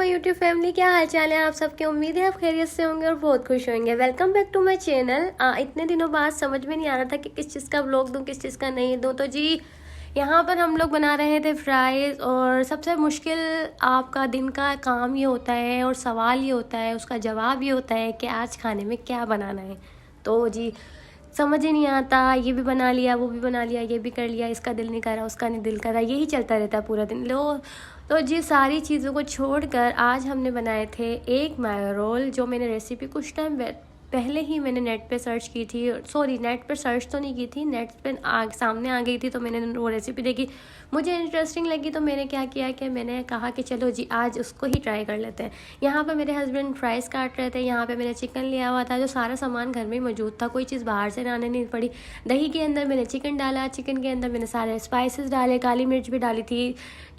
My YouTube family, क्या हाल चाल है आप सबके। उम्मीद है आप खैरियत से होंगे और बहुत खुश होंगे। Welcome back to my channel. इतने दिनों बाद समझ में नहीं आ रहा था कि किस चीज़ का व्लॉग दूं किस चीज़ का नहीं दूं। तो जी यहाँ पर हम लोग बना रहे थे फ्राइज़। और सबसे मुश्किल आपका दिन का काम ये होता है और सवाल ये होता है, उसका जवाब ये होता है कि आज खाने में क्या बनाना है। तो जी समझ ही नहीं आता, ये भी बना लिया वो भी बना लिया, ये भी कर लिया, इसका दिल नहीं कर रहा उसका नहीं दिल कर रहा, यही चलता रहता है पूरा दिन। तो जी सारी चीज़ों को छोड़कर आज हमने बनाए थे एक मायो रोल, जो मैंने रेसिपी कुछ टाइम पहले ही मैंने नेट पे सर्च की थी। सॉरी, नेट पे सर्च तो नहीं की थी, नेट पे सामने आ गई थी, तो मैंने वो रेसिपी देखी, मुझे इंटरेस्टिंग लगी। तो मैंने क्या किया कि मैंने कहा कि चलो जी आज उसको ही ट्राई कर लेते हैं। यहाँ पे मेरे हस्बैंड फ्राइज़ काट रहे थे, यहाँ पे मैंने चिकन लिया हुआ था, जो सारा सामान घर में ही मौजूद था, कोई चीज़ बाहर से लाने नहीं पड़ी। दही के अंदर मैंने चिकन डाला, चिकन के अंदर मैंने सारे स्पाइसेस डाले, काली मिर्च भी डाली थी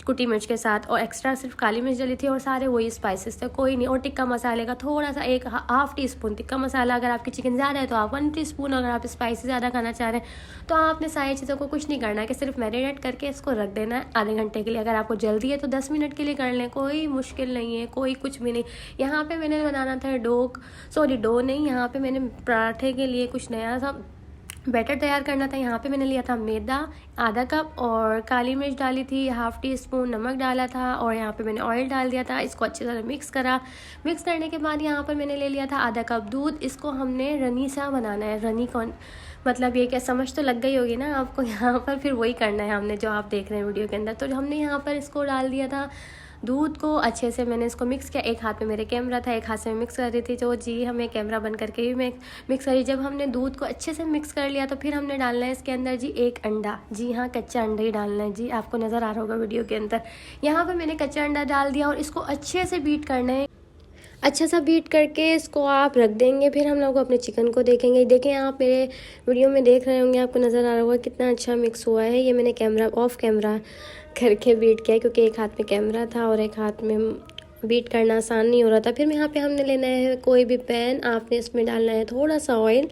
कुटी मिर्च के साथ, और एक्स्ट्रा सिर्फ काली मिर्च डाली थी, और सारे वही स्पाइसेस थे, कोई नहीं। और टिक्का मसाले का थोड़ा सा एक half tea spoon tikka masala, अगर आपकी चिकन ज़्यादा है तो आप 1 टीस्पून, अगर आप स्पाइसी ज़्यादा खाना चाह रहे हैं तो आपने सारी चीज़ों को कुछ नहीं करना है कि सिर्फ मैरिनेट करके इसको रख देना है आधे घंटे के लिए। अगर आपको जल्दी है तो 10 मिनट के लिए कर लें, कोई मुश्किल नहीं है, कोई कुछ भी नहीं। यहाँ पे मैंने बनाना था डो नहीं, यहाँ पे मैंने पराठे के लिए कुछ नया सा बैटर तैयार करना था। यहाँ पे मैंने लिया था मैदा आधा कप, और काली मिर्च डाली थी, हाफ टी स्पून नमक डाला था, और यहाँ पे मैंने ऑयल डाल दिया था। इसको अच्छी तरह मिक्स करा। मिक्स करने के बाद यहाँ पर मैंने ले लिया था आधा कप दूध। इसको हमने रनी सा बनाना है। रनी कौन मतलब ये क्या, समझ तो लग गई होगी ना आपको। यहाँ पर फिर वही करना है हमने जो आप देख रहे हैं वीडियो के अंदर। तो हमने यहाँ पर इसको डाल दिया था दूध को, अच्छे से मैंने इसको मिक्स किया। एक हाथ में मेरे कैमरा था, एक हाथ से मैं मिक्स कर रही थी, तो जी हमें कैमरा बंद करके भी मैं मिक्स करी। जब हमने दूध को अच्छे से मिक्स कर लिया तो फिर हमने डालना है इसके अंदर जी एक अंडा। जी हाँ, कच्चा अंडा ही डालना है। जी आपको नज़र आ रहा होगा वीडियो के अंदर। यहाँ पर मैंने कच्चा अंडा डाल दिया और इसको अच्छे से बीट करना है। अच्छा सा बीट करके इसको आप रख देंगे। फिर हम लोग अपने चिकन को देखेंगे। देखें, आप मेरे वीडियो में देख रहे होंगे, आपको नज़र आ रहा होगा कितना अच्छा मिक्स हुआ है। ये मैंने कैमरा ऑफ कैमरा करके बीट किया, क्योंकि एक हाथ में कैमरा था और एक हाथ में बीट करना आसान नहीं हो रहा था। फिर यहाँ पे हमने लेना है कोई भी पैन, आपने इसमें डालना है थोड़ा सा ऑयल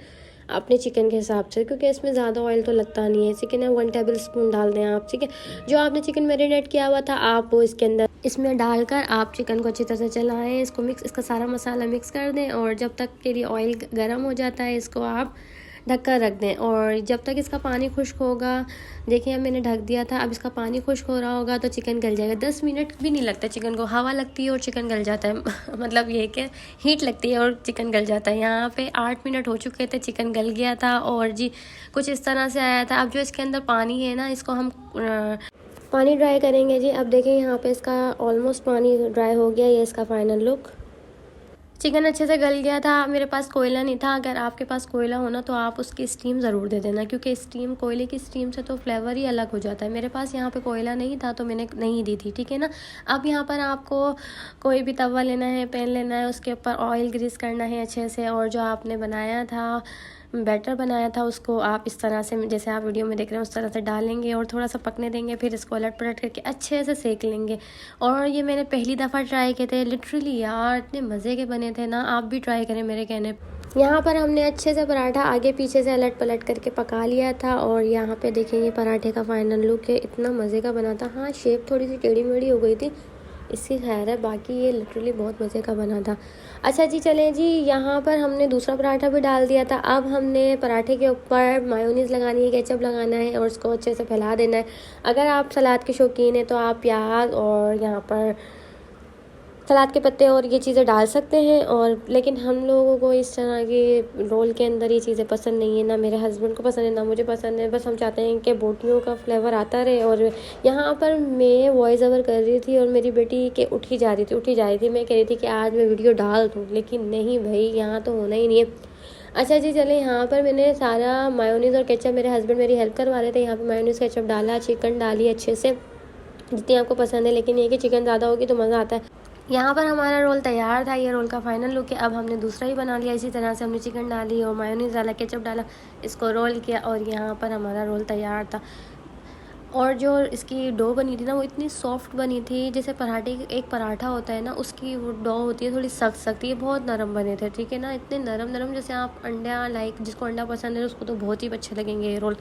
अपने चिकन के हिसाब से, क्योंकि इसमें ज़्यादा ऑयल तो लगता नहीं है। चिकन है 1 टेबल स्पून डाल दें आप, ठीक है। जो आपने चिकन मैरिनेट किया हुआ था आप वो इसके अंदर इसमें डालकर आप चिकन को अच्छी तरह से चलाएं, इसको इसका सारा मसाला मिक्स कर दें, और जब तक के लिए ऑयल गर्म हो जाता है इसको आप ढककर रख दें। और जब तक इसका पानी खुश्क होगा, देखिए अब मैंने ढक दिया था, अब इसका पानी खुश्क हो रहा होगा तो चिकन गल जाएगा। 10 मिनट भी नहीं लगता चिकन को, हवा लगती है और चिकन गल जाता है। मतलब ये कि हीट लगती है और चिकन गल जाता है। यहाँ पे 8 मिनट हो चुके थे, चिकन गल गया था और जी कुछ इस तरह से आया था। अब जो इसके अंदर पानी है ना, इसको हम पानी ड्राई करेंगे। जी अब देखें यहाँ पे इसका ऑलमोस्ट पानी ड्राई हो गया, ये इसका फाइनल लुक। चिकन अच्छे से गल गया था। मेरे पास कोयला नहीं था, अगर आपके पास कोयला हो ना तो आप उसकी स्टीम ज़रूर दे देना, क्योंकि कोयले की स्टीम से तो फ्लेवर ही अलग हो जाता है। मेरे पास यहाँ पे कोयला नहीं था तो मैंने नहीं दी थी, ठीक है ना। अब यहाँ पर आपको कोई भी तवा लेना है, पैन लेना है, उसके ऊपर ऑयल ग्रीस करना है अच्छे से, और जो आपने बनाया था बैटर बनाया था उसको आप इस तरह से, जैसे आप वीडियो में देख रहे हैं उस तरह से डालेंगे और थोड़ा सा पकने देंगे। फिर इसको उलट पलट करके अच्छे से सेक लेंगे। और ये मैंने पहली दफ़ा ट्राई किए थे, लिटरली यार इतने मज़े के बने थे ना, आप भी ट्राई करें मेरे कहने। यहाँ पर हमने अच्छे से पराठा आगे पीछे से उलट पलट करके पका लिया था, और यहाँ पे देखें ये पराठे का फाइनल लुक है, इतना मज़े का बना था। हाँ, शेप थोड़ी सी टेढ़ी मेढ़ी हो गई थी, इसकी खैर है, बाकी ये लिटरली बहुत मज़े का बना था। अच्छा जी, चलें जी, यहाँ पर हमने दूसरा पराठा भी डाल दिया था। अब हमने पराठे के ऊपर मायोनीज़ लगानी है, केचप लगाना है, और उसको अच्छे से फैला देना है। अगर आप सलाद के शौकीन हैं तो आप प्याज और यहाँ पर सलाद के पत्ते और ये चीज़ें डाल सकते हैं, और लेकिन हम लोगों को इस तरह के रोल के अंदर ये चीज़ें पसंद नहीं है, ना मेरे हस्बैंड को पसंद है ना मुझे पसंद है। बस हम चाहते हैं कि बोटियों का फ्लेवर आता रहे। और यहाँ पर मैं वॉइस ओवर कर रही थी और मेरी बेटी के उठी जा रही थी। मैं कह रही थी कि आज मैं वीडियो डाल दूँ, लेकिन नहीं भाई, यहाँ तो होना ही नहीं है। अच्छा जी, चले, यहाँ पर मैंने सारा मायोनीज़ और केचप, मेरे हस्बैंड मेरी हेल्प करवा रहे थे, यहाँ पर मायोनीज़ केचप डाला, चिकन डाली अच्छे से जितनी आपको पसंद है, लेकिन ये कि चिकन ज़्यादा होगी तो मज़ा आता है। यहाँ पर हमारा रोल तैयार था, ये रोल का फाइनल लुक है। अब हमने दूसरा ही बना लिया, इसी तरह से हमने चिकन डाली और मायोनीज़ डाला, केचप डाला, इसको रोल किया, और यहाँ पर हमारा रोल तैयार था। और जो इसकी डो बनी थी ना वो इतनी सॉफ्ट बनी थी, जैसे पराठे एक पराठा होता है ना उसकी वो डो होती है थोड़ी सख्त सख्त, ये बहुत नरम बने थे, ठीक है ना, इतने नरम नरम जैसे आप अंडा लाइक जिसको अंडा पसंद है उसको तो बहुत ही अच्छे लगेंगे ये रोल,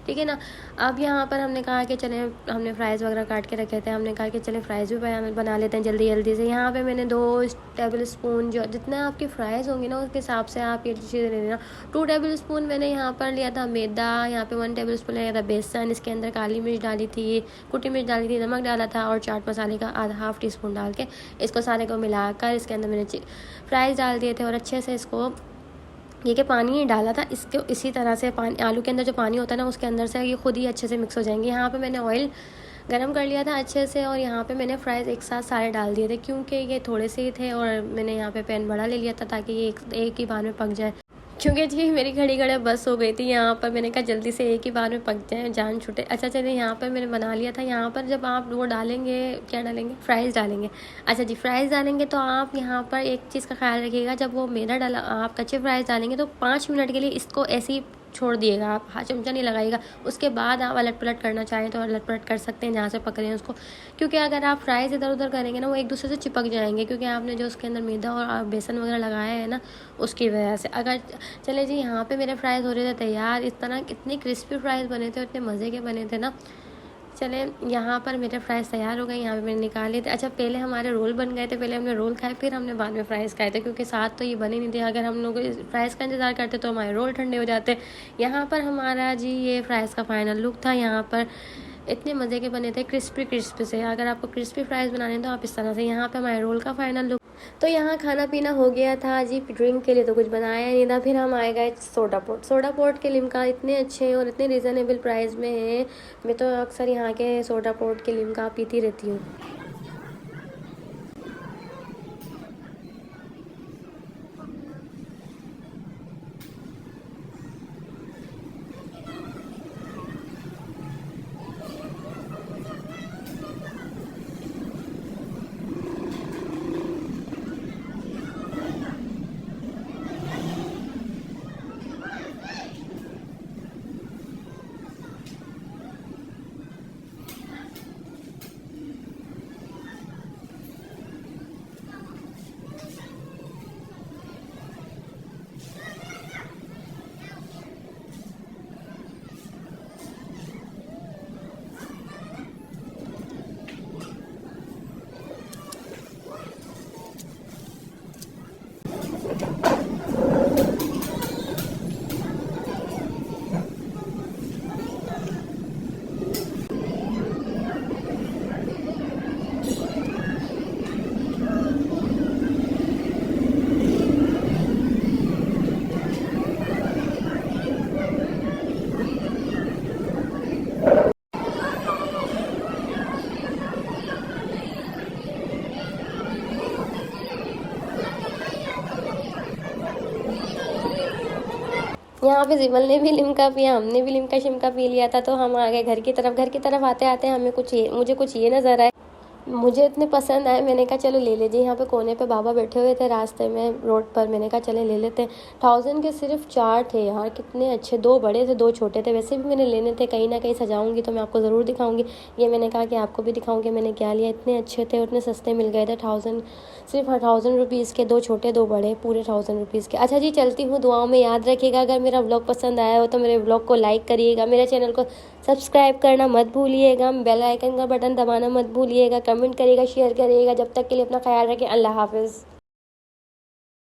ठीक है ना। अब यहाँ पर हमने कहा कि चले, हमने फ्राइज़ वगैरह काट के रखे थे, हमने कहा कि चले फ्राइज़ भी बना लेते हैं जल्दी जल्दी से। यहाँ पे मैंने 2 टेबल स्पून, जो जितना आपकी फ्राइज़ होंगी ना उसके हिसाब से आप ये चीज़ें ले लेना। 2 टेबल स्पून मैंने यहाँ पर लिया था मैदा, यहाँ पे 1 टेबल स्पून लिया था बेसन, इसके अंदर काली मिर्च डाली थी, कुटी मिर्च डाली थी, नमक डाला था और चाट मसाले का आधा हाफ टी स्पून डाल के इसको सारे को मिलाकर इसके अंदर मैंने फ्राइज़ डाल दिए थे और अच्छे से इसको, ये कि पानी ही डाला था इसके, इसी तरह से पानी आलू के अंदर जो पानी होता है ना उसके अंदर से ये खुद ही अच्छे से मिक्स हो जाएंगे। यहाँ पे मैंने ऑयल गरम कर लिया था अच्छे से और यहाँ पे मैंने फ्राइज़ एक साथ सारे डाल दिए थे, क्योंकि ये थोड़े से ही थे और मैंने यहाँ पे पैन बड़ा ले लिया था ताकि ये एक ही बार में पक जाए, क्योंकि जी मेरी घड़ी घड़े बस हो गई थी यहाँ पर, मैंने कहा जल्दी से एक ही बार में पक जाए, जान छूटे। अच्छा चलिए यहाँ पर मैंने बना लिया था। यहाँ पर जब आप वो डालेंगे, क्या डालेंगे, फ्राइज़ डालेंगे। अच्छा जी, फ्राइज़ डालेंगे तो आप यहाँ पर एक चीज़ का ख्याल रखिएगा, जब वो मैदा डाला आप कच्चे फ्राइज़ डालेंगे तो 5 मिनट के लिए इसको ऐसे ही छोड़ दिएगा, आप हाथ चमचा नहीं लगाइएगा। उसके बाद आप अलट पलट करना चाहें तो अलट पलट कर सकते हैं जहाँ से पक रहे हैं उसको, क्योंकि अगर आप फ्राइज़ इधर उधर करेंगे ना वो एक दूसरे से चिपक जाएंगे, क्योंकि आपने जो उसके अंदर मैदा और बेसन वगैरह लगाया है ना उसकी वजह से। अगर चले जी, यहाँ पे मेरे फ्राइज़ हो रहे थे तैयार, इस तरह इतने क्रिस्पी फ्राइज़ बने थे, इतने मज़े के बने थे ना। चले यहाँ पर मेरे फ्राइज़ तैयार हो गए, यहाँ पे मैंने निकाल लिए थे। अच्छा, पहले हमारे रोल बन गए थे, पहले हमने रोल खाए फिर हमने बाद में फ्राइज़ खाए थे, क्योंकि साथ तो ये बने नहीं थे। अगर हम लोग फ्राइज़ का इंतज़ार करते तो हमारे रोल ठंडे हो जाते। यहाँ पर हमारा जी ये फ्राइज़ का फाइनल लुक था। यहाँ पर इतने मज़े के बने थे, क्रिस्पी क्रिस्पी से। अगर आपको क्रिस्पी फ्राइज़ बनाने तो आप इस तरह से। यहाँ पे हमारे रोल का फाइनल लुक। तो यहाँ खाना पीना हो गया था जी, ड्रिंक के लिए तो कुछ बनाया नहीं था। फिर हम आए गए सोडा पॉट। सोडा पॉट के लिम्का इतने अच्छे हैं और इतने रिजनेबल प्राइस में हैं, मैं तो अक्सर यहाँ के सोडा पॉट के लिम्का पीती रहती हूँ। यहाँ पे जिमल ने भी लिम्का पिया, हमने भी लिम्का शिमका पी लिया था। तो हम आ गए घर की तरफ। घर की तरफ आते आते हमें मुझे कुछ ये नज़र आए, मुझे इतने पसंद आए, मैंने कहा चलो ले लीजिए। यहाँ पे कोने पे बाबा बैठे हुए थे रास्ते में रोड पर, मैंने कहा चले ले लेते हैं। 1000 के सिर्फ 4 थे यार, कितने अच्छे, 2 बड़े थे 2 छोटे थे। वैसे भी मैंने लेने थे, कहीं ना कहीं सजाऊंगी तो मैं आपको ज़रूर दिखाऊंगी। ये मैंने कहा कि आपको भी दिखाऊंगी मैंने क्या लिया। इतने अच्छे थे, उतने सस्ते मिल गए थे। 1000 सिर्फ 1000 रुपीज़ के, 2 छोटे 2 बड़े, पूरे 1000 रुपीज़ के। अच्छा जी, चलती हूँ, दुआओं में याद रखिएगा। अगर मेरा व्लॉग पसंद आया हो तो मेरे व्लॉग को लाइक करिएगा, मेरे चैनल को सब्सक्राइब करना मत भूलिएगा, बेल आइकन का बटन दबाना मत भूलिएगा, कमेंट करिएगा, शेयर करिएगा। जब तक के लिए अपना ख्याल रखें। अल्लाह हाफिज़।